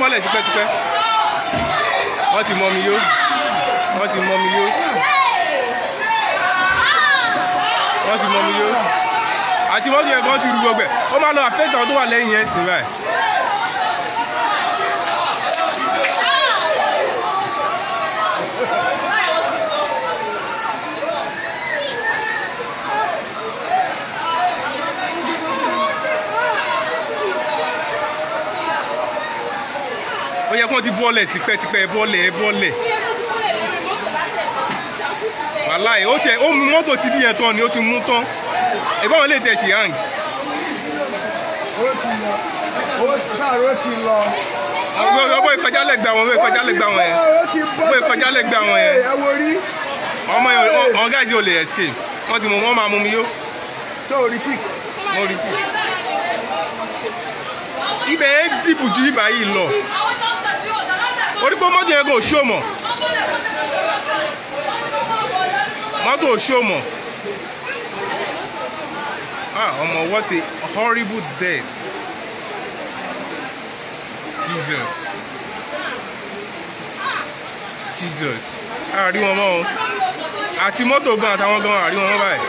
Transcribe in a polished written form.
bọ́lẹ̀ tipẹ́tipẹ́. Wọ́n ti mọ mi yó. Wọ́n ti mọ mi yó. Wọ́n ti mọ mi yó. Àti mọ́tò yẹn kan ti ru gbogbo ẹ̀. Ó máa lọ àfẹ́tàn tó wà lẹ́yìn yẹn sìn báyìí. Ó yẹ kó ti bọ́lẹ̀ tipẹ́tipẹ́ bọ́lẹ̀. Wàláì ó mú mọ́tò tí bí yẹn tán ni ó ti mú tán. Ìbáwọn lè tẹ̀ ṣì hang. Ó ti lọ. Ó ti lọ. Ọgbọ́n ìkọjá lẹ́gbẹ̀ẹ́ àwọn yẹn. Ọgbọ́n ìkọjá lẹ́gbẹ̀ẹ́ àwọn yẹn. Ọmọ yẹn àwọn gáàsì ò lè escape. Wọ́n ti mú wọn máa mú mi yó. Ṣé o rí pic? Mo rí sí. Ibẹ̀ yẹn dìbò ju ibà yìí lọ. Orí pé mọ́tò yẹn kò ṣó mọ̀. Mọ́tò ò ṣó mọ̀. Ọmọ, what a horrible death. Jesus. Àrí wọn mọ́ o. Àti mọ́tò gan àtàwọn gan àrí wọn mọ́ báyìí.